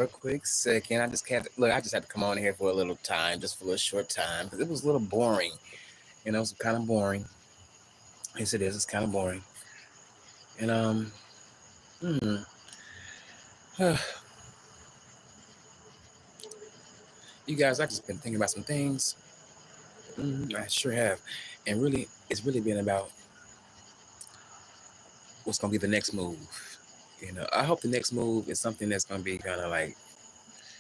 a quick second. I just had to come on here for a little time, just for a little short time, because it was a little boring. It's kind of boring. Yes, it is. It's kind of boring. And hmm, you guys, I just been thinking about some things. I sure have, and really, it's really been about what's gonna be the next move. I hope the next move is something that's gonna be kind of like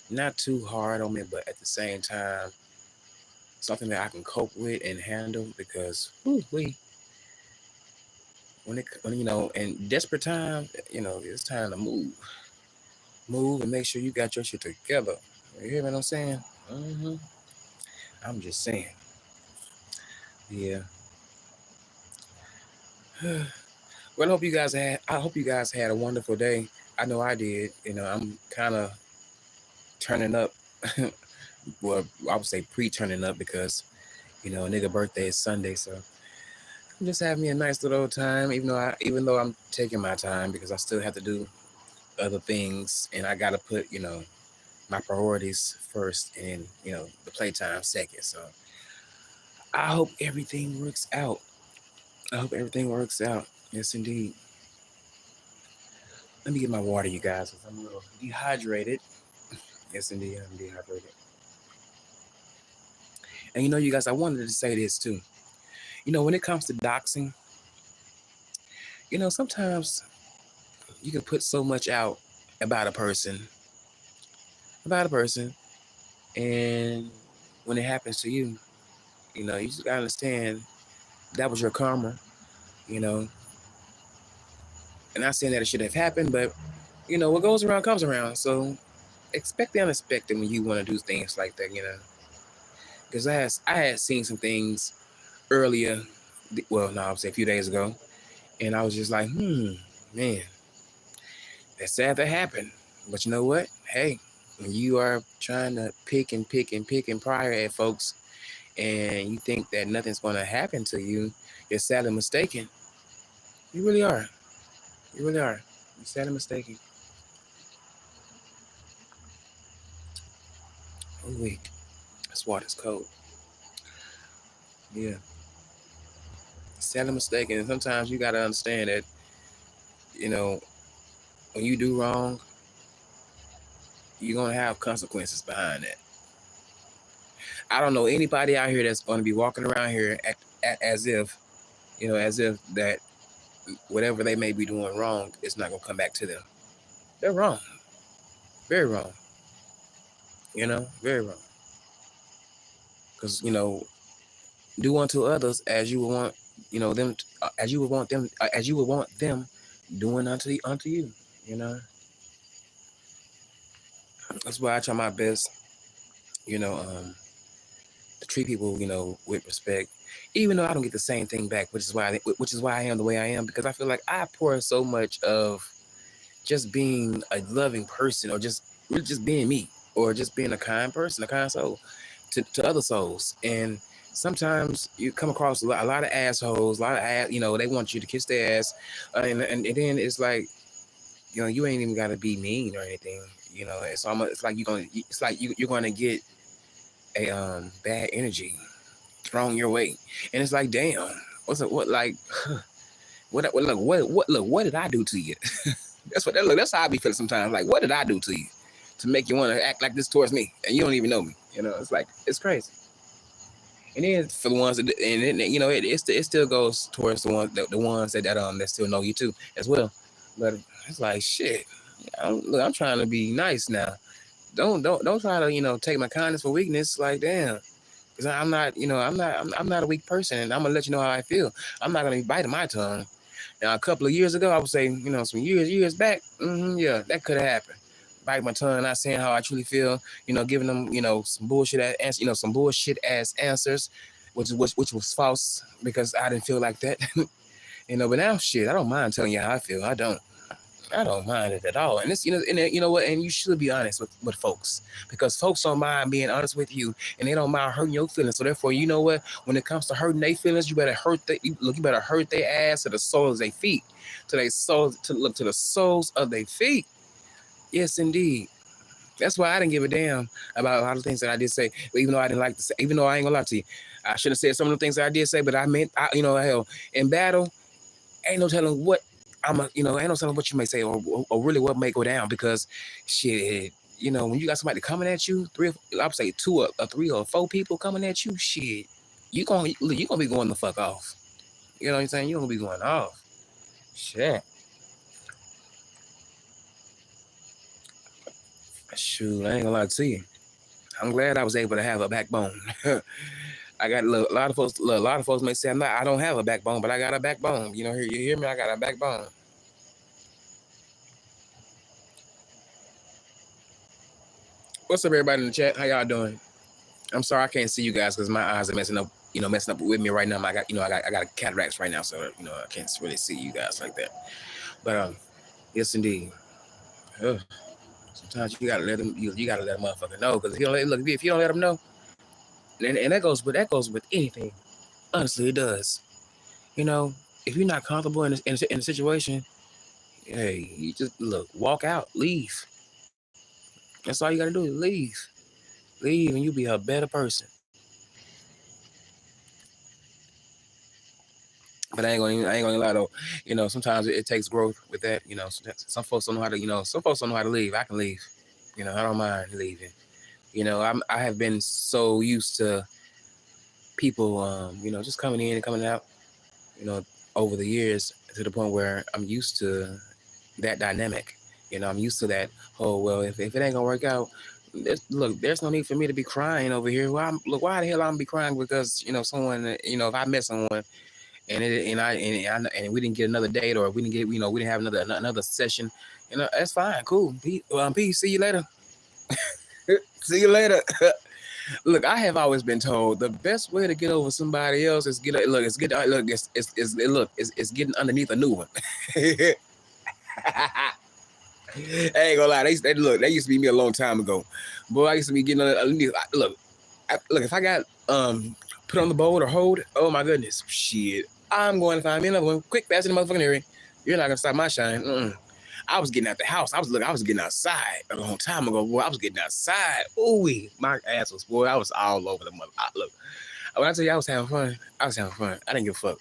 not too hard on me, but at the same time, something that I can cope with and handle. Because when in desperate times, it's time to move, and make sure you got your shit together. You hear what I'm saying? hmm I'm just saying, yeah. Well, I hope you guys had a wonderful day. I know I did. I'm kind of turning up. Well, I would say pre-turning up because a nigga birthday is Sunday, so I'm just having me a nice little old time. Even though I'm taking my time because I still have to do other things, and I gotta put my priorities first, and the playtime second. So I hope everything works out. I hope everything works out. Yes, indeed. Let me get my water, you guys, because I'm a little dehydrated. Yes, indeed, I'm dehydrated. And you guys, I wanted to say this too. When it comes to doxing, sometimes you can put so much out about a person, about a person, and when it happens to you, you just gotta understand that was your karma, you know. And not saying that it should have happened, but what goes around comes around. So expect the unexpected when you want to do things like that. Because I had seen some things earlier, well, no, I would say a few days ago, and I was just like, man, that's sad that happened. But you know what? Hey, when you are trying to pick and pick and pick and pry at folks, and you think that nothing's going to happen to you, you're sadly mistaken. You really are. You really are. You're sadly mistaken. Oh, wait. This water's cold. Yeah. Sadly mistaken. And sometimes you got to understand that, you know, when you do wrong, you're going to have consequences behind that. I don't know anybody out here that's going to be walking around here as if, that whatever they may be doing wrong is not going to come back to them. They're wrong. Very wrong. Very wrong. Because, do unto others as you would want, them, as you would want them, as you would want them doing unto you. You know, that's why I try my best, to treat people, with respect, even though I don't get the same thing back, which is why I am the way I am, because I feel like I pour so much of just being a loving person, or just really just being me, or just being a kind person, a kind soul to other souls. And sometimes you come across a lot of assholes, a lot of they want you to kiss their ass, and then it's like, you ain't even gotta be mean or anything. It's like you're gonna get a bad energy thrown your way, and it's like, damn, what like what did I do to you? That's how I be feeling sometimes. Like, what did I do to you to make you want to act like this towards me, and you don't even know me? It's like, it's crazy. And then for the ones that, and then, it still goes towards the ones that still know you too as well. But it's like, shit. I'm trying to be nice now. Don't try to take my kindness for weakness. Like, damn. Because I'm not a weak person, and I'm gonna let you know how I feel. I'm not gonna be biting my tongue. Now, a couple of years ago, I would say, some years back, yeah, that could have happened. Bite my tongue, not saying how I truly feel, giving them, some bullshit ass, some bullshit ass answers, which was false, because I didn't feel like that, But now, shit, I don't mind telling you how I feel. I don't mind it at all. And it's, what, and you should be honest with folks, because folks don't mind being honest with you, and they don't mind hurting your feelings. So therefore, you know what, when it comes to hurting their feelings, you better hurt their ass to the soles of their feet, to the soles of their feet. Yes, indeed. That's why I didn't give a damn about a lot of things that I did say. But even though I didn't like to say, even though I ain't gonna lie to you, I should have said some of the things that I did say. But I meant, hell, in battle, ain't no telling what ain't no telling what you may say or really what may go down because shit. When you got somebody coming at you, I would say two or three or four people coming at you, shit, you gonna be going the fuck off. You know what I'm saying? You're gonna be going off. Shit. Shoot, I ain't gonna lie to you. I'm glad I was able to have a backbone. I got a lot of folks may say I don't have a backbone, but I got a backbone. You hear me? I got a backbone. What's up, everybody in the chat? How y'all doing? I'm sorry I can't see you guys because my eyes are messing up. Messing up with me right now. I got cataracts right now, so I can't really see you guys like that. But yes, indeed. Ugh. Sometimes you gotta let them. You gotta let a motherfucker know because if you don't let them know, and that goes with anything. Honestly, it does. If you're not comfortable in a situation, hey, you just walk out, leave. That's all you gotta do is leave, and you'll be a better person. But I ain't gonna lie though. Sometimes it takes growth with that. Some folks don't know how to. Some folks don't know how to leave. I can leave. I don't mind leaving. I have been so used to people, just coming in and coming out. Over the years to the point where I'm used to that dynamic. I'm used to that. Oh well, if it ain't gonna work out, there's no need for me to be crying over here. Why the hell I'm be crying because someone if I met someone and we didn't get another date or we didn't get we didn't have another session, that's fine, cool. Peace. See you later. See you later. Look, I have always been told the best way to get over somebody else is it's getting underneath a new one. I ain't gonna lie, that used to be me a long time ago. Boy, I used to be getting underneath. Look, if I got put on the boat or hold, oh my goodness, shit, I'm going to find me another one quick, fast in the motherfucking area. You're not gonna stop my shine. I was getting out the house. I was getting outside a long time ago. Boy, I was getting outside. Ooh, my ass was, boy, I was all over the mother. Look, when I tell you I was having fun, I didn't give a fuck.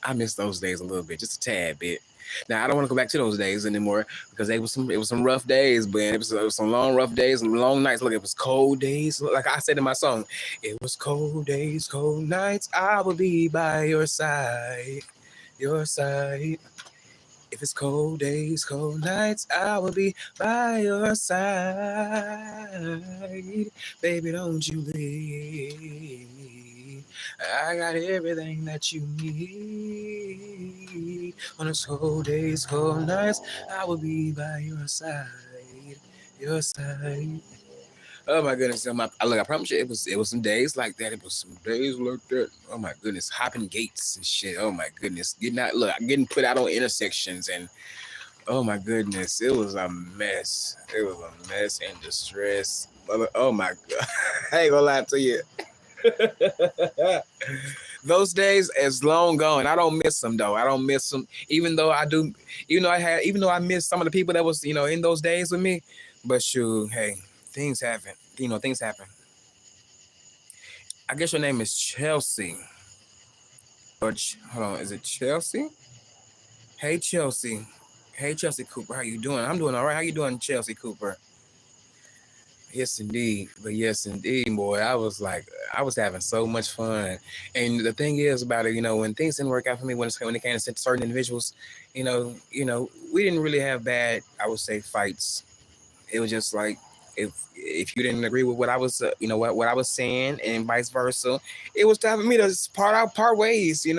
I miss those days a little bit, just a tad bit. Now I don't want to go back to those days anymore because it was some rough days, man. It was some long rough days and long nights. Look, it was cold days. Like I said in my song, it was cold days, cold nights. I will be by your side, your side. If it's cold days, cold nights, I will be by your side. Baby, don't you leave. I got everything that you need. On those cold days, cold nights, I will be by your side. Your side. Oh my goodness! I promise you, it was some days like that. It was some days like that. Oh my goodness, hopping gates and shit. Oh my goodness, getting put out on intersections and oh my goodness, it was a mess. It was a mess and distress. Oh my god, I ain't gonna lie to you. Those days is long gone. I don't miss them though. I don't miss them, even though I do. Even though I miss some of the people that was in those days with me. But shoot, hey. Things happen. Things happen. I guess your name is Chelsea. Hold on, is it Chelsea? Hey, Chelsea. Hey, Chelsea Cooper. How you doing? I'm doing all right. How you doing, Chelsea Cooper? Yes, indeed. But yes, indeed, boy. I was having so much fun. And the thing is about it, when things didn't work out for me when it came to certain individuals, we didn't really have bad, I would say, fights. It was just like if you didn't agree with what I was, what I was saying, and vice versa, it was time for me to part ways. It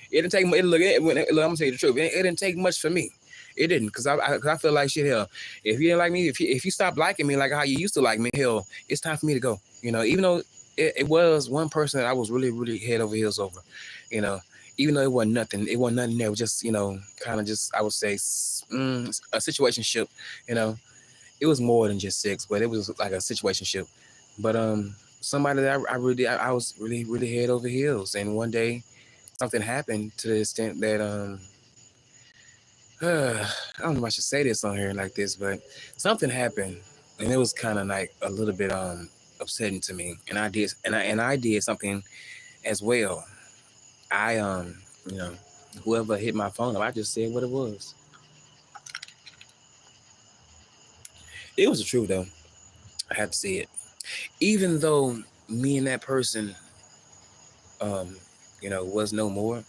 didn't take. Look, I'm gonna tell you the truth. It didn't take much for me. It didn't, because I feel like shit. Hell, if you didn't like me, if you stopped liking me like how you used to like me, hell, it's time for me to go. Even though it was one person that I was really, really head over heels over. Even though it wasn't nothing there. It was just kind of just, I would say, a situationship. It was more than just sex, but it was like a situationship. But somebody that I was really, really head over heels, and one day something happened to the extent that I don't know if I should say this on here like this, but something happened and it was kind of like a little bit upsetting to me. And I did something as well. I you know, whoever hit my phone up, I just said what it was. It was the truth though. I have to say it. Even though me and that person was no more,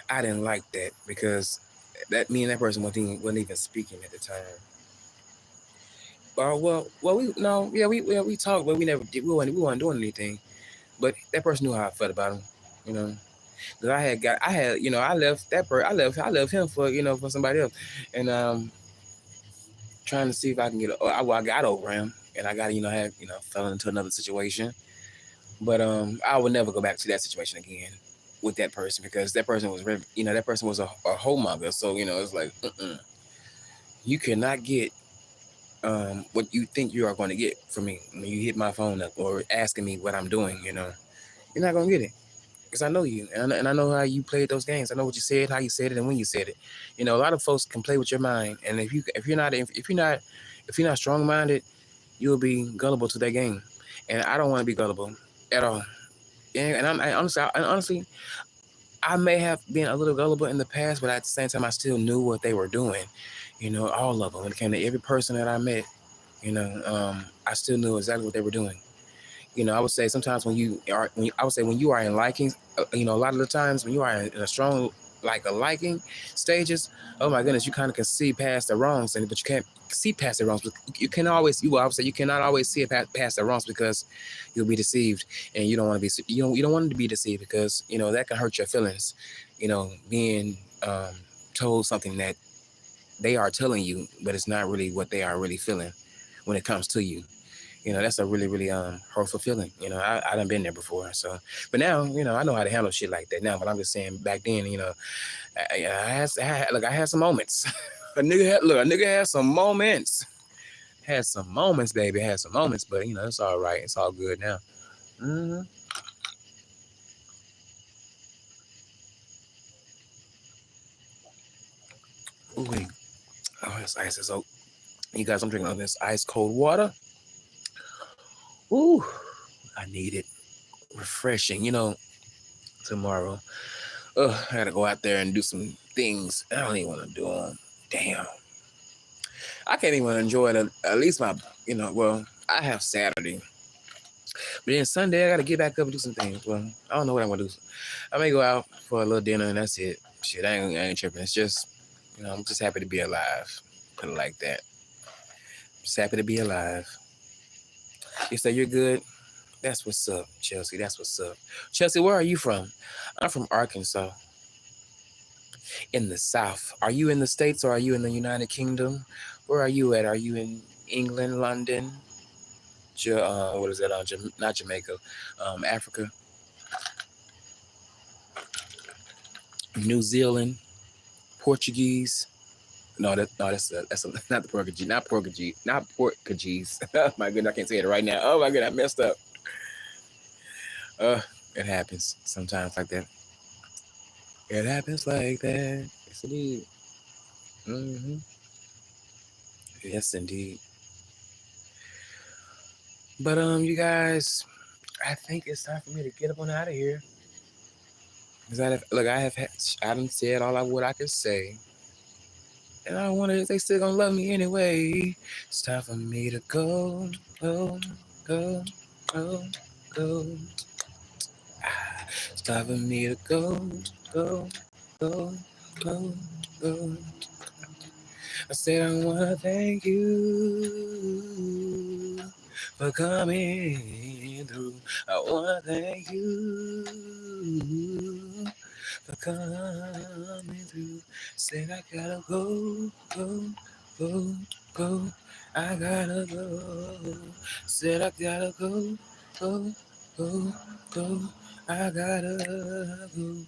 I didn't like that because that me and that person wasn't even speaking at the time. We talked, but we never did. We weren't doing anything. But that person knew how I felt about him, you know. Because I left him for for somebody else, and trying to see if I can get. I got over him, and I got fell into another situation. But I would never go back to that situation again with that person because that person was that person was a homemonger. So it's like you cannot get what you think you are going to get from me when you hit my phone up or asking me what I'm doing. You're not gonna get it because I know you and I know how you played those games. I know what you said, how you said it, and when you said it. A lot of folks can play with your mind, and if you're not strong minded, you'll be gullible to that game. And I don't want to be gullible at all. And honestly, I may have been a little gullible in the past, but at the same time, I still knew what they were doing. All of them. When it came to every person that I met, I still knew exactly what they were doing. I would say sometimes when you are in liking, a lot of the times when you are in a strong a liking stages, oh my goodness, you kind of can see past the wrongs, but you can't see past the wrongs. I would say you cannot always see it past the wrongs because you'll be deceived, and you don't want to be you don't want to be deceived because that can hurt your feelings. Being told something that they are telling you, but it's not really what they are really feeling when it comes to you. That's a really, really hurtful feeling. I done been there before. So, but now, I know how to handle shit like that now. But I'm just saying, back then, I had some moments. a nigga had some moments. Had some moments, baby. Had some moments, but it's all right. It's all good now. Mm-hmm. Ooh, wait. Oh, this ice is so. You guys, I'm drinking all this ice cold water. Ooh, I need it. Refreshing. Tomorrow. I gotta go out there and do some things. I don't even want to do them. Damn. I can't even enjoy it. At least I have Saturday. But then Sunday, I gotta get back up and do some things. Well, I don't know what I'm gonna do. I may go out for a little dinner and that's it. Shit, I ain't tripping. It's just, I'm just happy to be alive. Put it like that. Just happy to be alive. You say you're good? That's what's up, Chelsea. That's what's up. Chelsea, where are you from? I'm from Arkansas. In the South. Are you in the States or are you in the United Kingdom? Where are you at? Are you in England, London? What is that? Not Jamaica. Africa. New Zealand. Portuguese. That's not the Portuguese. Not Portuguese. Oh my goodness, I can't say it right now. Oh my goodness, I messed up. It happens sometimes like that. It happens like that. Yes, indeed. Mm-hmm. Yes, indeed. But you guys, I think it's time for me to get up on out of here. Cause I haven't said all what I could say, and I don't want to. They still gonna love me anyway. It's time for me to go, go, go, go, go. It's time for me to go, go, go, go, go. I said I wanna thank you for coming through. I wanna thank you for coming through. Said I gotta go, go, go, go. I gotta go. Said I gotta go, go, go, go. I gotta go.